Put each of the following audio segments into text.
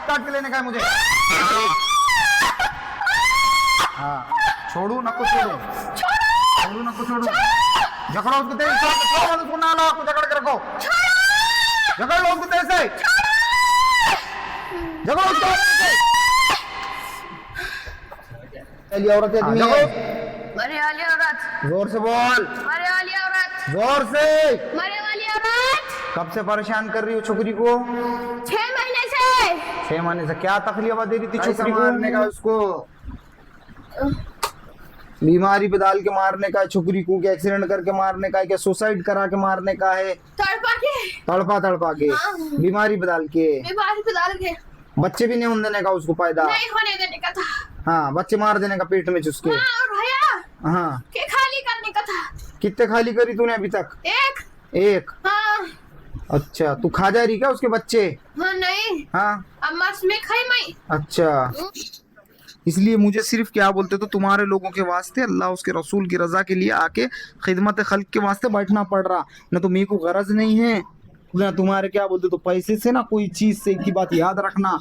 हाथ काट के लेने का है मुझे। हाँ छोड़ू नको छोड़ू, छोड़ू नको छोड़ू, जकड़ो उसको तेज से, उसको ना ला, उसको जकड़ के रखो, जकड़ लो उसको तेज से, जकड़ो उसको। वाली औरत आदमी है, मरे वाली औरत, जोर से बोल, मरे वाली औरत, जोर से। मरे वाली औरत। कब से परेशान कर रही हो छोकरी को? 6 महीने से। 6 महीने से। क्या तकलीफ दे रही थी छोकरी को? मारने का उसको, बीमारी पे डाल के मारने का है छोकरी को, क्या एक्सीडेंट करके मारने का है, क्या सुसाइड करा के मारने का है? तड़पा के, तड़पा तड़पा के, हाँ। बीमारी पे डाल के, बीमारी पे डाल के, बच्चे भी नहीं होने देने का उसको पैदा, नहीं होने देने का था। हाँ बच्चे मार देने का पेट में चुसके, हाँ, और भैया हाँ। के खाली करने का था। कितने खाली करी तूने अभी तक? एक। हाँ अच्छा तू खा जा रही क्या उसके बच्चे? हाँ नहीं, हाँ अम्मा में खाई मैं। अच्छा, इसलिए मुझे सिर्फ क्या बोलते तो तुम्हारे लोगों के वास्ते, अल्लाह उसके रसूल की रजा के लिए आके खिदमत खल्क के वास्ते बैठना पड़ रहा, न तो मेरे को गरज नहीं है ना तुम्हारे क्या बोलते तो पैसे से, ना कोई चीज से। की बात याद रखना,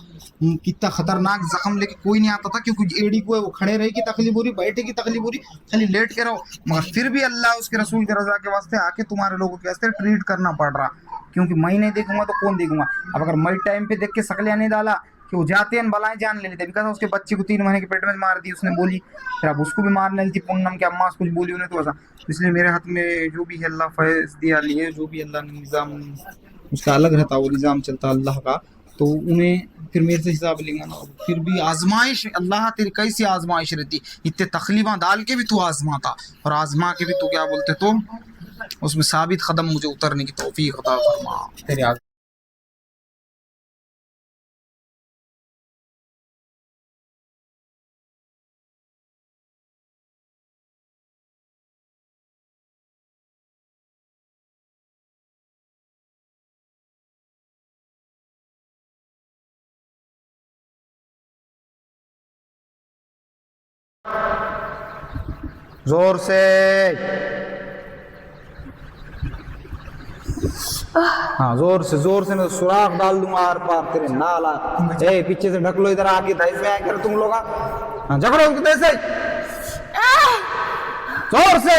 कितना खतरनाक जख्म लेके कोई नहीं आता था, क्योंकि एड़ी को है वो खड़े रहे की तकलीफ हो रही, बैठे की तकलीफ हो रही, खाली लेट के रहो, मगर फिर भी अल्लाह उसके रसूल की रजा के वास्ते आके तुम्हारे लोगों के वास्ते ट्रीट करना पड़ रहा, क्योंकि मैं नहीं देखूंगा तो कौन देखूंगा। अब अगर मैं टाइम पे देख के सकलिया नहीं डाला कि वो जाते हैं बलाएं जान ले लेते, बिकॉज उसके बच्चे को 3 महीने के पेट में मार दी उसने बोली, फिर अब उसको भी मारने थी पूनम के अम्मा कुछ बोली उन्हें तो ऐसा। इसलिए मेरे हाथ में जो भी है अल्लाह फैज दिया लिए, जो भी अल्लाह ने निज़ाम उसका अलग रहता, वो निज़ाम चलता अल्लाह का, तो उन्हें फिर मेरे से हिसाब लेंगे ना। फिर भी आजमाइश, अल्लाह तेरी कैसी आजमाइश रहती, इतने तकलीफा डाल के भी तू आजमाता, और आजमा के भी तू क्या बोलते तो उसमें साबित कदम मुझे उतरने की तौफीक अता फरमा तेरे आगे। जोर से, हाँ जोर से, जोर से, मैं सुराख डाल दूंगा आर पार तेरे नाला। ए पीछे से ढक लो, इधर आके दहेज में आए कर तुम लोग, हाँ झगड़ो उनको तेज से, जोर से।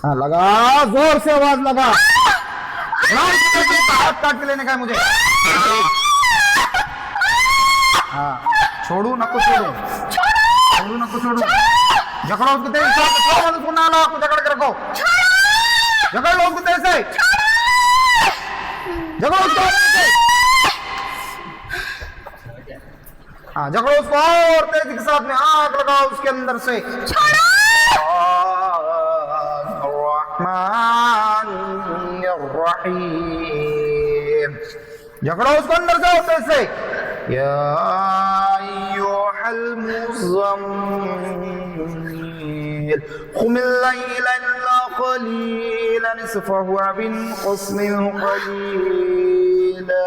हाँ लगा, जोर से आवाज लगा, हाथ काट के लेने का है मुझे। हाँ छोड़ू नको छोड़ू, छोड़ू नको छोड़ू, जकड़ो उसको तेज से, उसको ना ला, उसको जकड़ के रखो, जकड़ लो उसको तेज से, जकड़ो उसको, हाँ जकड़ो उसको और तेजी के साथ में आग लगाओ उसके अंदर से। रहीम, झगड़ो उसको अंदर से होते से। या अय्युहल मुज़म्मिल क़ुमिल लैला इल्ला क़लीलन निस्फ़हु अव इंक़ुस मिन्हु क़लीला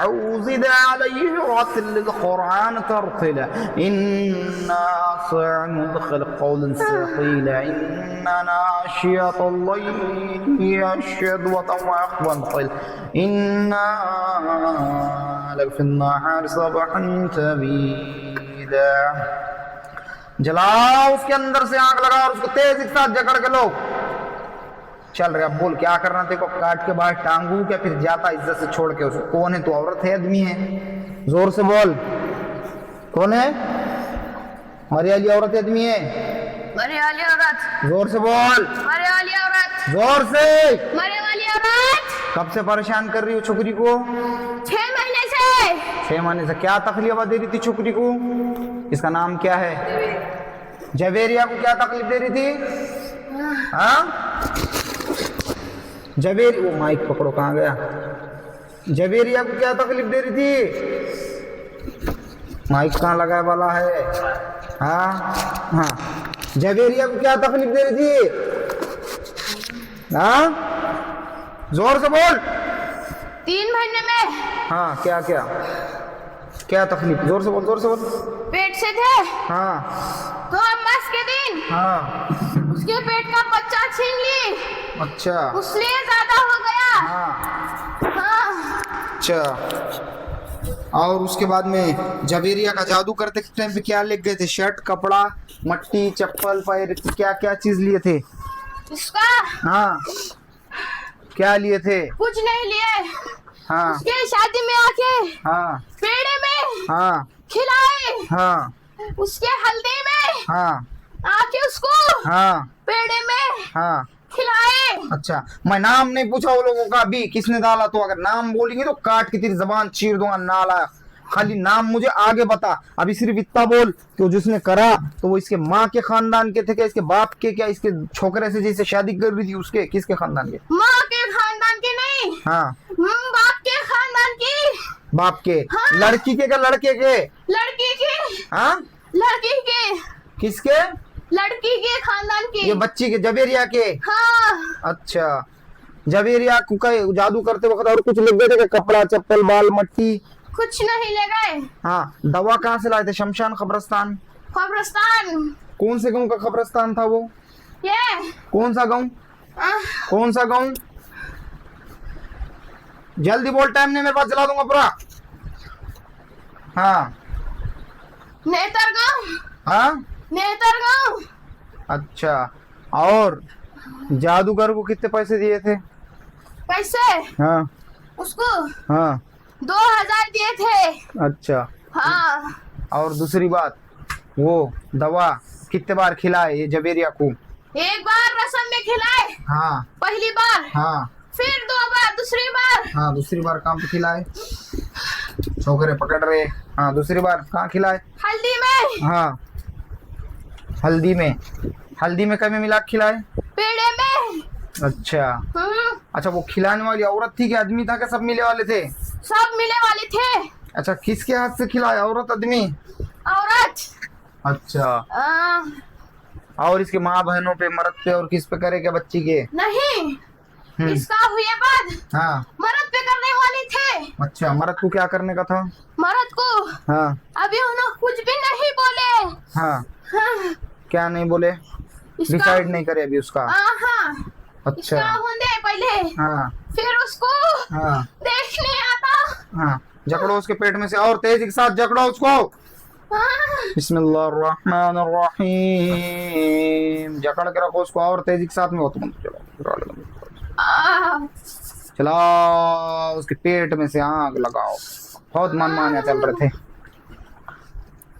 औ ज़िद अलैहि वरत्तिलिल क़ुरआन तर्तीला इन्ना सनुदख़िलु क़ौलन सक़ीला इन्ना नाशियतल लैलि अशद्दु वतअख़वन क़ील इन्ना लफ़िन्नहारि सबहन तवीला। जलाओ उसके अंदर से आग लगा और उसको तेज के साथ जकड़ के लो। चल रहा बोल क्या करना तेरे को, काट के बाहर टांगू क्या फिर जाता इज्जत से छोड़ के उसको? कौन है तू, औरत है आदमी है? जोर से बोल, कौन है? मरे वाली औरत आदमी है? मरे वाली औरत, जोर से बोल, मरे वाली औरत, जोर से। मरे वाली औरत। कब से परेशान कर रही हो छोकरी को? 6 महीने से। 6 महीने से। क्या तकलीफ दे रही थी छोकरी को? इसका नाम क्या है? जवेरिया को क्या तकलीफ दे रही थी? हाँ जवेरी, वो माइक पकड़ो, कहाँ गया? जवेरिया को क्या तकलीफ दे रही थी? माइक कहाँ लगाए वाला है? हाँ हाँ, जवेरिया को क्या तकलीफ दे रही थी? हाँ, जोर से बोल। 3 महीने में हाँ, क्या क्या क्या तकलीफ? जोर से बोल, जोर से बोल। पेट से थे हाँ तो अम्मास के दिन हाँ, उसके पेट का बच्चा छीन ली, अच्छा इसलिए ज्यादा हो गया। हाँ, हाँ, अच्छा। और उसके बाद में जवेरिया का जादू करते टाइम पे क्या ले गए थे? शर्ट, कपड़ा, मट्टी, चप्पल, पैर, क्या क्या चीज लिए थे? इसका हाँ, क्या लिए थे? कुछ नहीं लिए। हाँ उसके शादी में आके हाँ पेड़े में हाँ खिलाए, हाँ उसके हल्दी में हाँ आके उसको हाँ पेड़े में हाँ। खिलाए। अच्छा, मैं नाम नहीं पूछा वो लोगों का अभी किसने डाला, तो अगर नाम बोलेंगे तो काट के तेरी जबान चीर दूंगा। नाला, खाली नाम मुझे आगे बता। अभी सिर्फ इतना बोल कि जिसने करा तो वो इसके माँ के खानदान के थे क्या, इसके बाप के, क्या इसके छोकरे से जैसे शादी कर रही थी उसके, किसके खानदान के? माँ के खानदान की नहीं, हाँ, बाप के खानदान की। बाप के। हाँ। लड़की के क्या लड़के के? लड़की की। हाँ, लड़की के, किसके? लड़की के खानदान की। ये बच्ची के, जवेरिया के। हाँ, अच्छा, जवेरिया को का जादू करते वक्त और कुछ लग गए थे क्या? कपड़ा, चप्पल, बाल, मट्टी? कुछ नहीं ले गए। हाँ, दवा कहाँ से लाए थे? शमशान, कब्रिस्तान? कब्रिस्तान। कौन से गांव का कब्रिस्तान था वो? ये कौन सा गांव? आह, कौन सा गांव? जल्दी बोल, टाइम नहीं मेरे पास, जला दूंगा पूरा। हाँ नेतरगांव। हाँ, नेतरगांव। अच्छा। और जादूगर को कितने पैसे दिए थे? कैसे? हाँ उसको हाँ, 2000 दिए थे। अच्छा। हाँ, और दूसरी बात, वो दवा कितने बार खिलाए ये जवेरिया को? एक बार रसम में खिलाए, हाँ पहली बार। हाँ फिर 2 बार, दूसरी बार हाँ, दूसरी बार कहाँ पे खिलाए? छोकरे पकड़ रहे। हाँ, दूसरी बार कहाँ खिलाए? हल्दी में। हाँ, हल्दी में। हल्दी में कहीं मिला के खिलाए? पेड़े में। अच्छा। अच्छा, वो खिलाने वाली औरत थी कि आदमी था, क्या सब मिले वाले थे? सब मिले वाले थे। अच्छा, किसके हाथ से खिलाया, औरत आदमी? औरत। अच्छा। आ, और इसके माँ बहनों पे, मर्द पे और किस पे करे क्या बच्ची के? नहीं, इसका हुए बाद हाँ, मर्द पे करने वाले थे। अच्छा, मर्द को क्या करने का था? मर्द को हाँ अभी उन्होंने कुछ भी नहीं बोले। हाँ, हाँ, क्या नहीं बोले? इसका डिसाइड नहीं करे अभी उसका? हाँ, अच्छा। इसका होंगे पहले, हाँ फिर उसको हाँ देखने आता। हाँ, जकड़ो उसके पेट में से, और तेजी के साथ जकड़ो उसको। हाँ, बिस्मिल्लाहिर्रहमानिर्रहीम। जकड़ के रखो उसको और तेजी के साथ में हो तुम। आ, चलाओ, उसके पेट में से आग लगाओ। बहुत मनमाने चल रहे थे।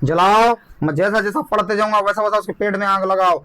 जलाओ, मैं जैसा जैसा पढ़ते जाऊंगा वैसा वैसा उसके पेट में आग लगाओ।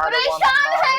परेशान है।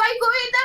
कहीं को इधर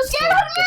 उसके घर में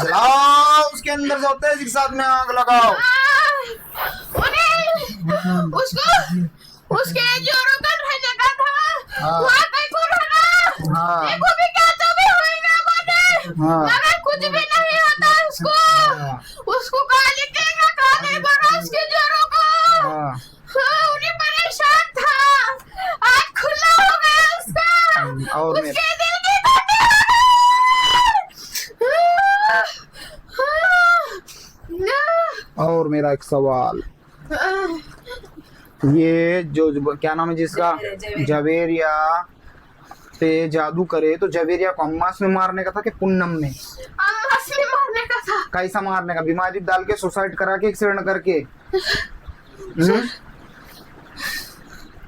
जलाओ, उसके अंदर से तेजी के साथ में आग लगाओ। उसको उसके जो रुकन रहने का था वहाँ कहीं को रहना। हाँ देखो भी क्या तो भी होएगा बोले, हाँ मगर कुछ भी नहीं होता उसको। उसको कहा लिखेगा, कहा नहीं बना उसके जोरों को। हाँ हाँ, उन्हें परेशान था, आज खुला हो गया उसका। और उसके मेरा दिल की धड़कन और मेरा एक सवाल, ये जो क्या नाम है जिसका जवेरिया पे जादू करे, तो जवेरिया को अम्मास में मारने का था कि पूनम में? अम्मास में मारने का था। कैसा मारने का? बीमारी डाल के, सुसाइड करा के, एक्सीडेंट करके?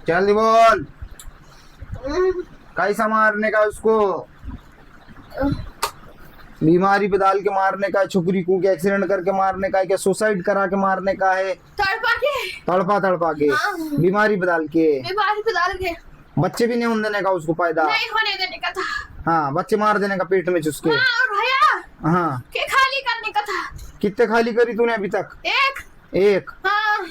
जल्दी बोल, कैसा मारने का उसको? बीमारी पे डाल के मारने का है, छुकरी को क्या एक्सीडेंट करके मारने का है, क्या सुसाइड करा के मारने का है? तड़पा के, तड़पा तड़पा के, बीमारी पे डाल के, बीमारी पे डाल के, बच्चे भी नहीं होने देने का उसको पैदा? नहीं होने देने का था। हाँ, बच्चे मार देने का पेट में चुसके? हाँ, और भैया हाँ, के खाली करने का था। कितने खाली करी तूने अभी तक? एक? हाँ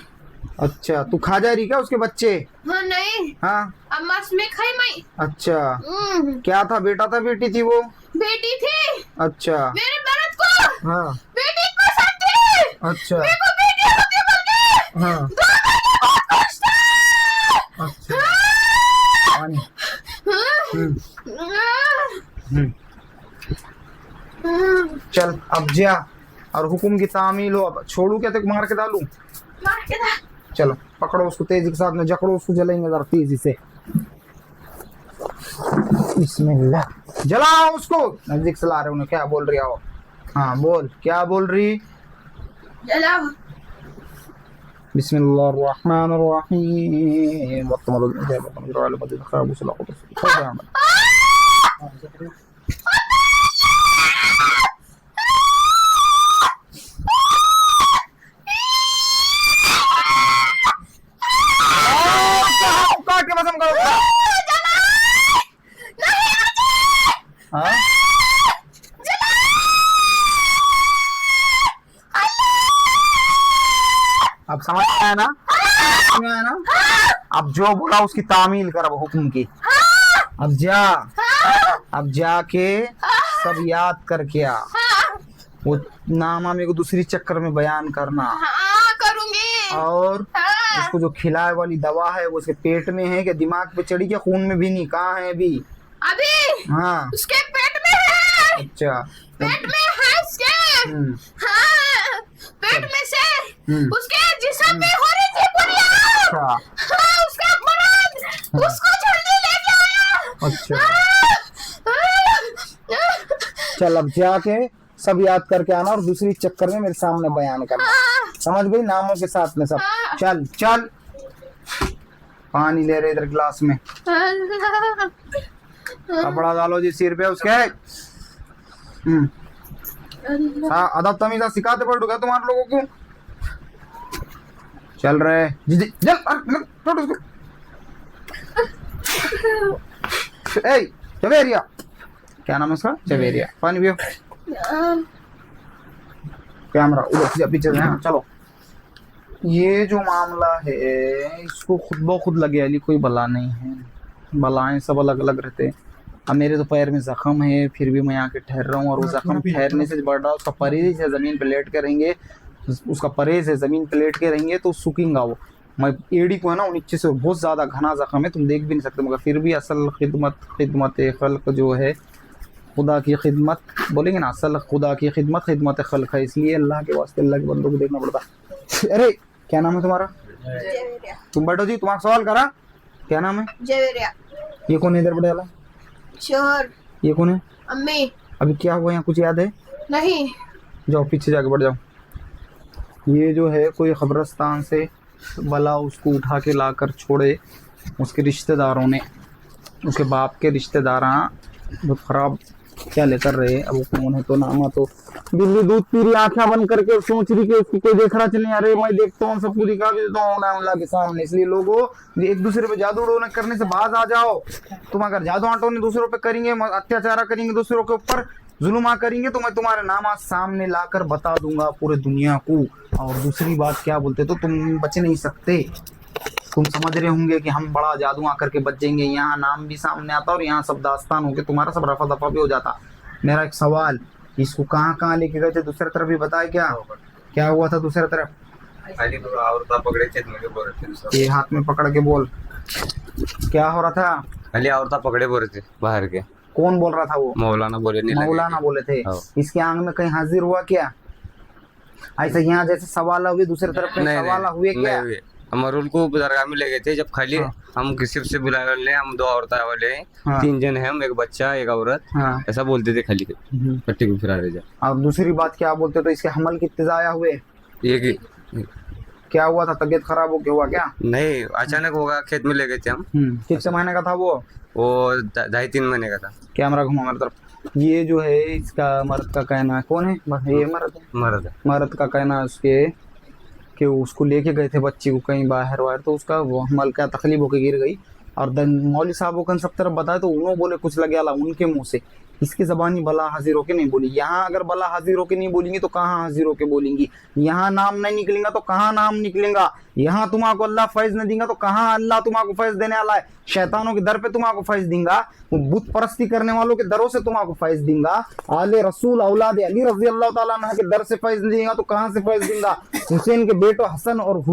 अच्छा, तू खा जा रही क्या उसके बच्चे? हाँ नहीं, हाँ अम्मास में खाई मई। अच्छा, क्या था, बेटा था बेटी थी वो? बेटी थी। अच्छा मेरे मर्द को, हाँ बेटी को साथ थी। अच्छा मेरे को बेटी होती बोलते, हाँ दो बेटी बहुत खुश था। अच्छा पानी। चल अब जा और हुक्म की तामील हो। अब छोड़ू क्या, तेरे को मार के डालू? मार के था। चलो पकड़ो उसको तेजी के साथ में, जकड़ो उसको, जलाएंगे जरा तेजी से। बिस्मिल्लाह, जलाओ उसको। नजदीक से ला रहे उन्हें, क्या बोल रही हो? हाँ बोल, क्या बोल रही? जलाओ। बिस्मिल्लाहिर्रहमानिर्रहीम। काट के कसम करो। हाँ अब समझ में आया ना? समझ में आया ना? अब जो बोला उसकी तामील कर, अब हुक्म की। अब जा, अब जाके सब याद करके आ। वो नामा मेरे को दूसरी चक्कर में बयान करना। हाँ करूंगी। और हाँ। उसको जो खिलाए वाली दवा है वो उसके पेट में है क्या, दिमाग पे चढ़ी क्या, खून में भी नहीं? कहाँ है अभी? अभी हाँ उसके पेट में है। अच्छा, पेट में है उसके। हाँ, पेट में से उसके जिस्म में हो रही थी बुनियाद। अच्छा हाँ, उसका मर्द उसको जल्दी लेके आया। अच्छा, चल अब जाके सब याद करके आना और दूसरी चक्कर में मेरे सामने बयान करना। समझ गई? नामों के साथ में सब। चल चल, पानी ले रहे इधर गिलास में, कपड़ा डालो जी सिर पे उसके। अदब तमीज़ सिखाते पड़ूंगा तुम्हारे लोगों को। चल रहे जल, छोड़ उसको। ए जवेरिया, क्या नाम है उसका? जवेरिया। पानी पियो। कैमरा उधर से पीछे से। चलो, ये जो मामला है इसको खुद ब खुद लगे अली, कोई बला नहीं है। बलाएं सब अलग अलग रहते हैं। अब मेरे तो पैर में जख्म है, फिर भी मैं यहाँ के ठहर रहा हूँ, और वो जख्म ठहरने से बढ़ रहा है। उसका परहेज है, ज़मीन पे लेट के रहेंगे, उसका परहेज है, ज़मीन पे लेट के रहेंगे तो सूखेगा वो। मैं एड़ी को है ना, नीचे से बहुत ज़्यादा घना जख्म है, तुम देख भी नहीं सकते, मगर फिर भी असल खिदमत खल्क जो है, खुदा की खिदमत बोलेंगे ना, असल खुदा की खिदमत खल्क है, इसलिए अल्लाह के वास्ते अल्लाह के बंदों को देखना पड़ता। अरे क्या नाम है तुम्हारा? जवेरिया। तुम बैठो जी, तुम्हारा सवाल करा। क्या नाम है? जवेरिया। ये कौन है इधर बैठे वाला? शोर। ये कौन है? अम्मी। अभी क्या हुआ यहाँ, कुछ याद है? नहीं। जाओ पीछे जाके बैठ जाओ। ये जो है कोई कब्रिस्तान से बला उसको उठा के लाकर छोड़े उसके रिश्तेदारों ने, उसके बाप के रिश्तेदार बहुत ख़राब क्या लेकर रहे। अब वो कौन है तो नामा तो बिल्ली दूध पी रही, आंखें बंद करके सोच रही कि उसको कोई देख रहा चले। अरे मैं देखता हूँ, सब पूरी का भी देता हूँ अल्लाह के सामने। इसलिए लोगों, एक दूसरे पे जादू टोना करने से बाज आ जाओ। तुम अगर जादू आटोने दूसरों पे करेंगे, अत्याचार करेंगे दूसरों के ऊपर, जुल्मा करेंगे, तो मैं तुम्हारे नाम आज सामने लाकर बता दूंगा पूरे दुनिया को। और दूसरी बात क्या बोलते, तो तुम बच नहीं सकते। तुम समझ रहे होंगे कि हम बड़ा जादू आकर के बच जाएंगे, यहाँ नाम भी सामने आता और यहाँ सब दास्तान होके तुम्हारा सब रफा दफा भी हो जाता। मेरा एक सवाल, इसको कहाँ कहाँ लेके गए थे दूसरी तरफ भी बताए क्या हुआ था दूसरी तरफ? खाली औरता पकड़े थे मुझे बोल रहे थे, ये हाथ में पकड़ के बोल, क्या हो रहा था? खाली औरता पकड़े बोल रहे थे बाहर के। कौन बोल रहा था वो? मौलाना बोले नहीं लगे। मौलाना बोले थे। हाँ। इसके आंग में कहीं हाजिर हुआ क्या? ऐसा यहाँ जैसे सवाल हुए दूसरी तरफ कहीं सवाल हुए क्या? नहीं हुए। हम अरुल को दरगाह में ले गए थे जब खाली हाँ। हम किसी से बुला ले, हम 2 औरतें वाले हैं, हाँ। 3 जन हैं, हम एक बच्चा एक औरत, हाँ। ऐसा बोलते थे खाली पट्टी को फिरा रहे जा। और दूसरी बात क्या बोलते? तो इसके हमल कितने जाया हुए? एक क्या हुआ था? तबीयत खराब हो गया हुआ क्या? नहीं, अचानक होगा, खेत में ले गए थे हम। कितने महीने का था वो? वो 2.5-3 महीने का था। कैमरा घुमा मेरी तरफ। ये जो है इसका मर्द का कहना है, कौन है ये? मर्द है। मर्द है। मर्द का कहना है उसके कि उसको लेके गए थे बच्ची को कहीं बाहर वाहर, तो उसका वो हमल क्या तकलीफ होकर गिर गई। और मौली साहब को सब तरफ बताया तो उन्होंने बोले कुछ लगे अला उनके मुंह से, इसकी जबानी बला हाजिर होके नहीं बोली। यहाँ अगर बला हाजिर होके नहीं बोलेंगी तो कहाँ हाजिर होके बोलेंगी? यहाँ नाम नहीं निकलेगा तो कहाँ नाम निकलेगा? यहाँ तुम्हारा अल्लाह फैज नहीं देगा तो कहाँ अल्लाह तुम्हारा फैज देने वाला है? शैतानों के दर पे तुम्हारा फैज देगा, वो बुत परस्ती करने वालों के दरों से तुम्हारा फैज देगा। आले रसूल औलाद अली रजी अल्लाह ताला अन्हु के दर से फैज नहीं देगा तो कहाँ से फैज देगा? हुसैन के बेटो हसन और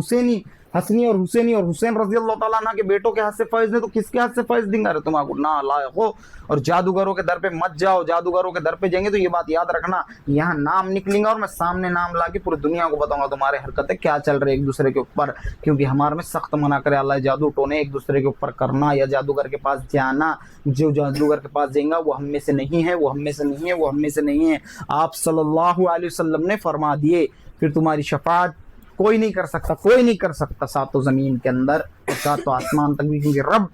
हसनी और हुसैन रजी अल्लाह ताला अन्हु के बेटों के हाथ से फैज दे तो किसके हाथ से फैज देंगे? अरे तुम्हारा ना लायक हो। और जादूगरों के दर पे मत जाओ, जादूगरों के दर पे जाएंगे तो ये बात याद रखना, यहाँ नाम निकलेगा और मैं सामने नाम ला के पूरी दुनिया को बताऊंगा तुम्हारे हरकतें क्या चल रही है एक दूसरे के ऊपर। क्योंकि हमारे में सख्त मना करे अल्लाह जादू टोने एक दूसरे के ऊपर करना या जादूगर के पास जाना। जो जादूगर के पास जाएगा वो हम में से नहीं है, वो हम में से नहीं है, वो हम में से नहीं है। आप सल्लल्लाहु अलैहि वसल्लम ने फरमा दिए, फिर तुम्हारी शफाअत कोई नहीं कर सकता, कोई नहीं कर सकता, सातों जमीन के अंदर और सातों आसमान तक भी। क्योंकि रब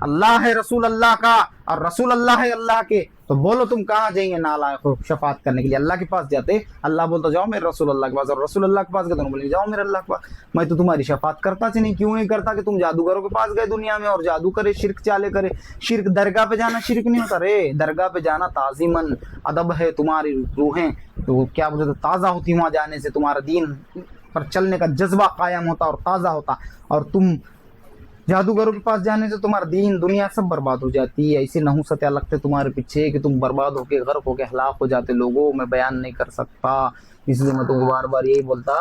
अल्लाह है, रसूल अल्लाह का, और रसूल अल्लाह है अल्लाह के। तो बोलो तुम कहाँ जाएंगे नालायक हो शफात करने के लिए? अल्लाह के पास जाते, अल्लाह बोलता जाओ मेरे रसूल अल्लाह के पास, और रसूल अल्लाह के पास गए तो बोले जाओ मेरे अल्लाह के पास। मैं तो तुम्हारी शफात करता से नहीं, क्यों नहीं करता कि तुम जादूगरों के पास गए दुनिया में और जादू करे, शिरक चाले करे। शिरक दरगाह पे जाना शिरक नहीं होता रे, दरगाह पे जाना ताजीमन अदब है। तुम्हारी रूहें तो क्या बोलते ताज़ा होती वहाँ जाने से, तुम्हारा दीन पर चलने का जज्बा कायम होता और ताज़ा होता। और तुम जादूगरों के पास जाने से तुम्हारा दीन दुनिया सब बर्बाद हो जाती है। ऐसे नहुसत्या लगते तुम्हारे पीछे कि तुम बर्बाद होके गर्क होके हलाक हो जाते। लोगों मैं बयान नहीं कर सकता, इसलिए मैं तुमको बार बार यही बोलता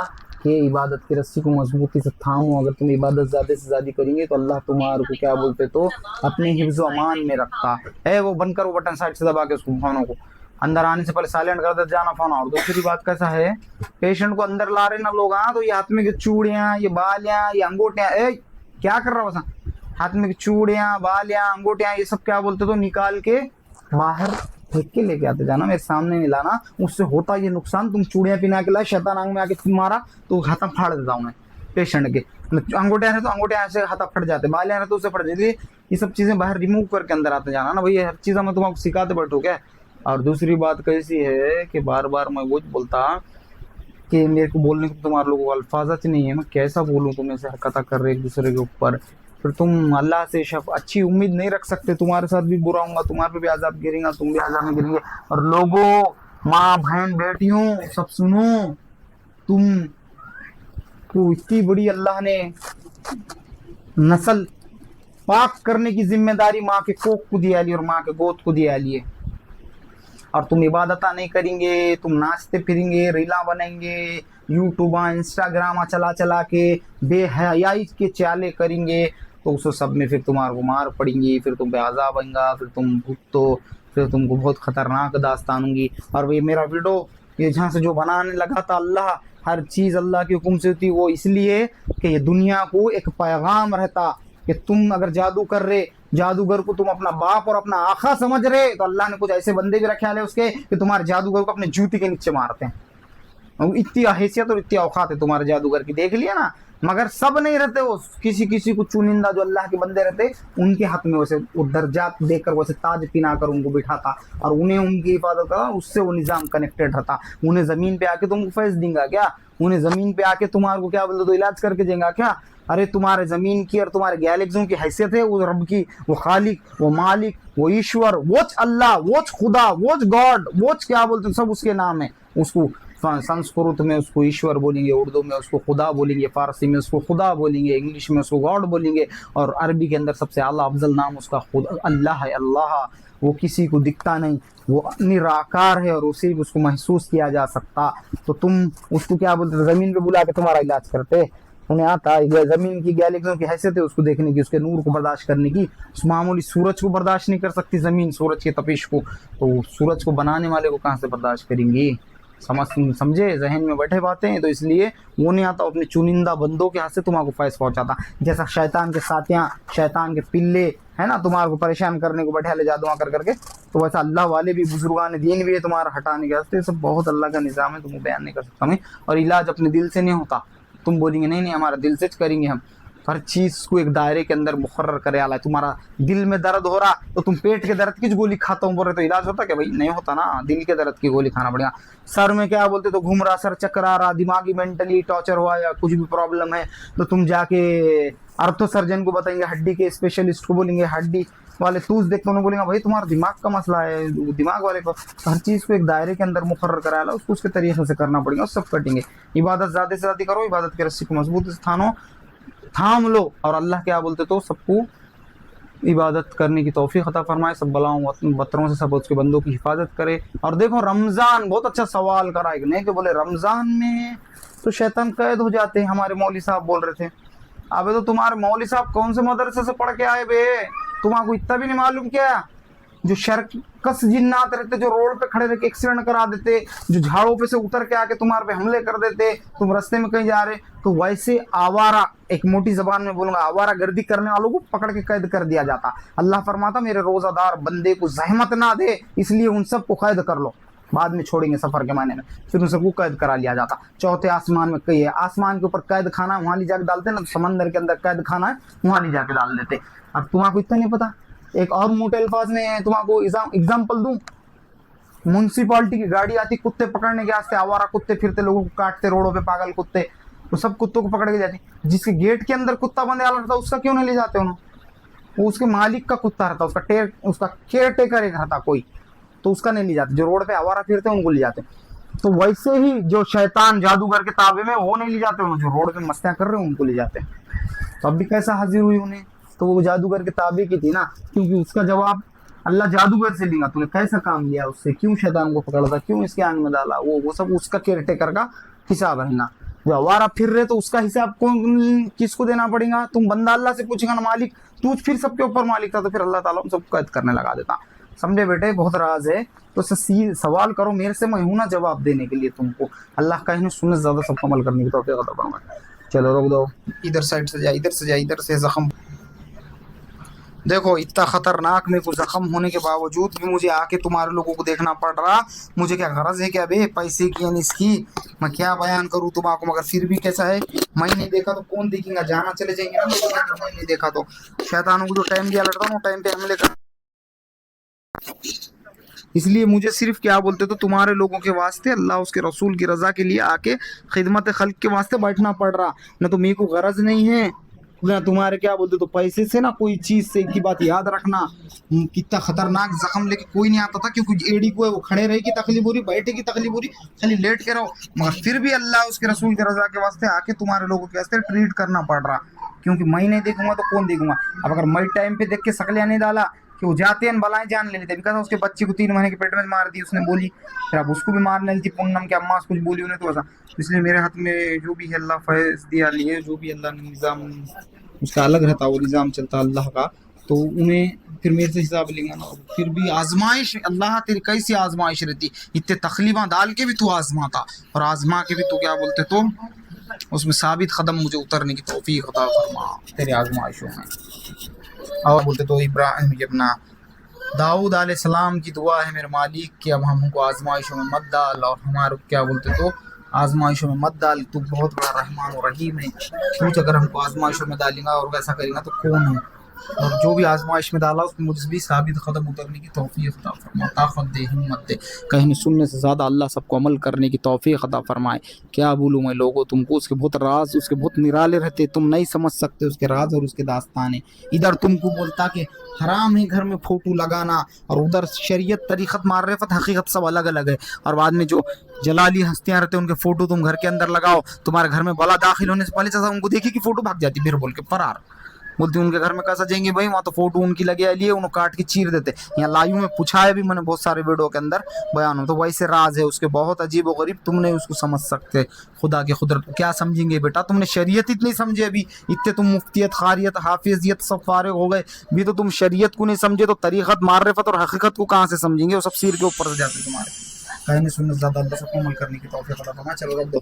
कि इबादत की रस्सी को मजबूती से थामो। अगर तुम इबादत ज़्यादा से ज़्यादा करेंगे तो अल्लाह तुम्हारे को क्या बोलते तो अपने हिफ्ज़ अमान में रखता है। वो बंद करो बटन साइड से दबा के उसको फोनों को अंदर आने से पहले साइलेंट कर देते जाना फोन। और दूसरी बात कैसा है, पेशेंट को अंदर ला रहे ना लोग, हाँ तो ये हाथ में चूड़ियाँ, ये बालियाँ, ये अंगूठियाँ, क्या कर रहा हो? हाथ में चूड़ियाँ, बालियाँ, अंगूठियाँ, ये सब क्या बोलते तो निकाल के बाहर फेंक के लेके आते जाना, मेरे सामने नहीं लाना। उससे होता ये नुकसान, तुम चूड़ियाँ पिना के लाए, शैतान आंग में आके मारा तो हाथा फाड़ देता हूँ मैं पेशेंट के। अंगूठियाँ है तो अंगूठियाँ ऐसे हाथा फट जाते, बालियाँ है तो उससे फट जाती। ये सब चीज़ें बाहर रिमूव करके अंदर आते जाना ना भाई, हर चीज़ मैं तुम्हारा सिखाते बैठो क्या। और दूसरी बात कैसी है कि बार बार मैं वो बोलता कि मेरे को बोलने को तुम्हारे लोगों को अल्फाजत नहीं है, मैं कैसा बोलूँ तुम ऐसे हरकत कर रहे एक दूसरे के ऊपर। फिर तुम अल्लाह से अच्छी उम्मीद नहीं रख सकते, तुम्हारे साथ भी बुरा होगा, तुम्हारे पे भी आज़ाब गिरेगा, तुम भी आज़ाब में गिरेंगे। और लोगों, माँ बहन बेटियों सब सुनो, तुम को इतनी बड़ी अल्लाह ने नस्ल पाक करने की जिम्मेदारी माँ के कोख को दिया ली और माँ के गोद को दिया लिए। और तुम इबादता नहीं करेंगे, तुम नाचते फिरेंगे, रीला बनेंगे, यूट्यूब इंस्टाग्राम चला चला के बेहयाई के चाले करेंगे, तो उस सब में फिर तुम्हारे को मार पड़ेंगी, फिर तुम पे आज़ाब आएगा, फिर तुम भुगतो, फिर तुमको बहुत खतरनाक दास्तान होंगी। और ये मेरा वीडियो ये जहाँ से जो बनाने लगा था, अल्लाह हर चीज़ अल्लाह के हुक्म से होती, वो इसलिए कि ये दुनिया को एक पैगाम रहता कि तुम अगर जादू कर रहे, जादूगर को तुम अपना बाप और अपना आखा समझ रहे, तो अल्लाह ने कुछ ऐसे बंदे भी रखे हैं उसके कि तुम्हारे जादूगर को अपने जूती के नीचे मारते हैं। इतनी हैसियत और इतनी औकात है तुम्हारे जादूगर की, देख लिया ना। मगर सब नहीं रहते, वो किसी किसी को चुनिंदा जो अल्लाह के बंदे रहते उनके हाथ में वैसे वो दर्जात देकर वैसे ताज पिना कर उनको बिठाता और उन्हें उनकी हिफाजत करता, उससे वो निज़ाम कनेक्टेड रहता। उन्हें ज़मीन पे आके तुमको फैज देंगे क्या? उन्हें ज़मीन पे आके तुम्हारे को क्या बोलते तो इलाज करके देंगे क्या? अरे तुम्हारे ज़मीन की और तुम्हारे गैलेक्सियों की हैसियत है वो रब की, वो खालिक, वो मालिक, वो ईश्वर, वोच अल्लाह, वोच खुदा, वोच गॉड, वोच क्या बोलते सब उसके नाम है। उसको संस्कृत में उसको ईश्वर बोलेंगे, उर्दू में उसको खुदा बोलेंगे, फारसी में उसको खुदा बोलेंगे, इंग्लिश में उसको गॉड बोलेंगे, और अरबी के अंदर सबसे आला अफजल नाम उसका खुदा अल्लाह है। अल्लाह वो किसी को दिखता नहीं, वो निराकार है और उसे भी उसको महसूस किया जा सकता। तो तुम उसको क्या बोलते, ज़मीन पे बुला के तुम्हारा इलाज करते, उन्हें आता है ज़मीन की गैलेक्सियों की हैसियत है उसको देखने की, उसके नूर को बर्दाश्त करने की। उस मामूली सूरज को बर्दाश्त नहीं कर सकती ज़मीन, सूरज की तपिश को, तो सूरज को बनाने वाले को कहाँ से बर्दाश्त करेंगी? समझे, जहन में बैठे बातें हैं। तो इसलिए वो नहीं आता, अपने चुनिंदा बंदों के हाथ से तुम्हारा फैस पहुंचाता। जैसा शैतान के साथियाँ, शैतान के पिल्ले है ना, तुम्हारे को परेशान करने को बैठा ले जादुआ कर करके, तो वैसा अल्लाह वाले भी, बुजुर्गान दीन भी है तुम्हारा हटाने के वास्ते। सब बहुत अल्लाह का निज़ाम है, तुमको बयान नहीं कर सकता मैं। और इलाज अपने दिल से नहीं होता। तुम बोलेंगे नहीं हमारा दिल से करेंगे हम, हर चीज़ को एक दायरे के अंदर मुकर्रर करे आला। तुम्हारा दिल में दर्द हो रहा तो तुम पेट के दर्द की गोली खाता हूँ बोल रहे तो इलाज होता क्या भाई? नहीं होता ना, दिल के दर्द की गोली खाना पड़ेगा। सर में क्या बोलते तो घूम रहा, सर चक्कर आ रहा, दिमागी मेंटली टॉर्चर हुआ या कुछ भी प्रॉब्लम है, तो तुम जाके अर्थो सर्जन को बताएंगे, हड्डी के स्पेशलिस्ट को बोलेंगे, हड्डी वाले तूज देखते उन्हें बोलेंगे भाई तुम्हारा दिमाग का मसला है, दिमाग वाले को। तो हर चीज़ को एक दायरे के अंदर मुकर्रर कराया ला, उसको उसके तरीके से करना पड़ेगा, सब कटेंगे। इबादत ज़्यादा से ज़्यादा करो, इबादत के रस्सी को मजबूत से थाम लो, और अल्लाह क्या बोलते तो सबको इबादत करने की तौफीक अता फरमाए, सब बलाओं बतरों से सब उसके बंदों की हिफाजत करे। और देखो रमज़ान, बहुत अच्छा सवाल करा एक ने कि बोले रमज़ान में तो शैतान कैद हो जाते हैं, हमारे मौली साहब बोल रहे थे। अबे तो तुम्हारे मौली साहब कौन से मदरसे से पढ़ के आए बे? तुम्हारा इतना भी नहीं मालूम क्या? जो शर्कस जिन्नात रहते, जो रोड पे खड़े रह के एक्सीडेंट करा देते, जो झाड़ों पे से उतर के आके तुम्हारे पे हमले कर देते, तुम रास्ते में कहीं जा रहे, तो वैसे आवारा, एक मोटी जबान में बोलूंगा, आवारा गर्दी करने वालों को पकड़ के कैद कर दिया जाता। अल्लाह फरमाता मेरे रोजादार बंदे को जहमत ना दे, इसलिए उन सबको कैद कर लो, बाद में छोड़ेंगे सफर के मायने में। फिर उन सबको कैद करा लिया जाता। चौथे आसमान में कही है, आसमान के ऊपर कैद खाना वहां ले जाके डालते ना, समंदर के अंदर कैद खाना है वहां ले जाके डाल देते। अब तुम्हारा इतना नहीं पता, एक और मोटे अल्फाज में तुम्हारा एग्जाम्पल दूं, म्यूनसिपालिटी की गाड़ी आती कुत्ते पकड़ने के वास्ते, आवारा कुत्ते फिरते, लोगों को काटते रोडों पे, पागल कुत्ते, तो सब कुत्तों को पकड़ के जाती। जिसके गेट के अंदर कुत्ता बंदे वाला रहता उसका क्यों नहीं ले जाते उन्होंने? वो उसके मालिक का कुत्ता रहता, उसका केयर टेकर एक रहता कोई, तो उसका नहीं ले जाते। जो रोड पे आवारा फिरते उनको ले जाते। तो वैसे ही जो शैतान जादूगर के ताबे में वो नहीं ले जाते उन्हें, जो रोड पे मस्तियां कर रहे हैं उनको ले जाते। तो अब भी कैसा हाजिर हुई उन्हें? तो वो जादूगर के ताबे की थी ना, क्योंकि उसका जवाब अल्लाह जादूगर से लेगा, तूने कैसा काम लिया उससे, क्यों शैतान को पकड़ा था, क्यों इसके आंग में डाला, वो सब उसका केयर टेकर का हिसाब है ना। जो आवारा फिर रहे तो उसका हिसाब कौन किसको देना पड़ेगा? तुम बंदा अल्लाह से पूछेगा ना मालिक, तू फिर सबके ऊपर मालिक था, तो फिर अल्लाह ताला सबको कैद करने लगा देता। समझे बेटे, बहुत राज है। तो सवाल करो मेरे से, मैं हूं ना जवाब देने के लिए तुमको। अल्लाह का ही सुन्नत ज्यादा सब अमल करने की तौफीक अता फरमाए। चलो रोक दो, इधर साइड से जा, इधर से जा, इधर से जख्म देखो। इतना खतरनाक मेरे को जख्म होने के बावजूद भी मुझे आके तुम्हारे लोगों को देखना पड़ रहा। मुझे क्या गरज है क्या बे पैसे की यानी इसकी, मैं क्या बयान करूँ तुम्हारा? मगर फिर भी कैसा है, मैं नहीं देखा तो कौन देखेगा? जाना चले जाएंगे ना, मैं नहीं देखा तो। शैतानों को जो टाइम दिया लड़ता हूँ टाइम पे हमले कर, इसलिए मुझे सिर्फ क्या बोलते तो तुम्हारे लोगों के वास्ते, अल्लाह उसके रसूल की रजा के लिए आके खिदमत खल्क के वास्ते बैठना पड़ रहा। न तो मेरे को गरज नहीं है ना तुम्हारे क्या बोलते तो पैसे से, ना कोई चीज से। की बात याद रखना, कितना खतरनाक जख्म लेके कोई नहीं आता था, क्योंकि एडी को है वो खड़े रहे की तकलीफ हो रही, बैठे की तकलीफ हो रही, खाली लेट के रहो। मगर फिर भी अल्लाह उसके रसूल की रजा के वास्ते आके तुम्हारे लोगों के वास्ते ट्रीट करना पड़ रहा, क्योंकि मैं नहीं देखूंगा तो कौन देखूंगा? अब अगर मैं टाइम पे देख के सकलिया नहीं डाला कि वो जाते हैं बलाएं जान ले लेते, बिकॉज उसके बच्चे को 3 महीने के पेट में मार दी उसने बोली, फिर अब उसको भी मारने ली थी पूनम के अम्मा कुछ बोली उन्हें, तो ऐसा। इसलिए मेरे हाथ में जो भी है अल्लाह फैज दिया लिए, जो भी अल्लाह ने निज़ाम उसका अलग रहता, वो निज़ाम चलता अल्लाह का, तो उन्हें फिर मेरे से हिसाब लेंगे ना। फिर भी आजमाइश, अल्लाह तेरी कैसी आजमाइश रहती, इतने तकलीफा डाल के भी तू आजमाता, और आजमा के भी तू क्या बोलते तो उसमें साबित कदम मुझे उतरने की तौफीक अता फरमा तेरी आजमाइशों में। और बोलते तो इब्राहिम अपना दाऊद अलैहिस्सलाम की दुआ है मेरे मालिक कि अब हमको आजमाइशों में मत डाल, और हमारे क्या बोलते तो आजमाइशों में मत डाल, तू बहुत बड़ा रहमान और रहीम है। कुछ अगर हमको आजमाइशों में डालेगा और वैसा करेगा तो कौन है? और जो भी आजमाइश में डाला उसमें मुझे भी साबित कदम उतरने की तौफीक अता फरमा, ताकत दे, हिम्मत दे। कहीं सुनने से ज़्यादा अल्लाह सबको अमल करने की तौफीक अता फरमाए। क्या बोलूँ मैं लोगों तुमको, उसके बहुत राज, उसके बहुत निराले रहते, तुम नहीं समझ सकते उसके राज और उसके दास्ताने। इधर तुमको बोलता कि हराम है घर में फ़ोटो लगाना, और उधर शरीयत, तरीक़त, मार्रिफत, हकीकत सब अलग अलग है। और बाद में जो जलाली हस्तियाँ रहते हैं उनके फ़ोटो तुम घर के अंदर लगाओ, तुम्हारे घर में बला दाखिल होने से पहले चाचा उनको देखी कि फ़ोटो भाग जाती, फिर बोल के फरार। बोलती उनके घर में कैसा जाएंगे भाई, वहाँ तो फोटो उनकी लगे लिए, उन्हें काट के चीर देते। यहाँ लाइव में पूछा है भी मैंने बहुत सारे वीडियो के अंदर बयान हो, तो वैसे राज है उसके बहुत अजीब व गरीब, तुम नहीं उसको समझ सकते। खुदा के खुदरत को क्या समझेंगे बेटा, तुमने शरीयत इतनी समझे, अभी इतने तुम मुफ्तियत, खारियत, हाफिजियत सब फारिग हो गए, भी तो तुम शरीयत को नहीं समझे, तो तरीक़त, मार्रिफत और हकीकत को कहाँ से समझेंगे? वो सब सिर के ऊपर से जाते तुम्हारे। कहने सुनने ज़्यादा अल्लाह सबको अमल करने की तौफीक अता फरमाए। चलो रब दो।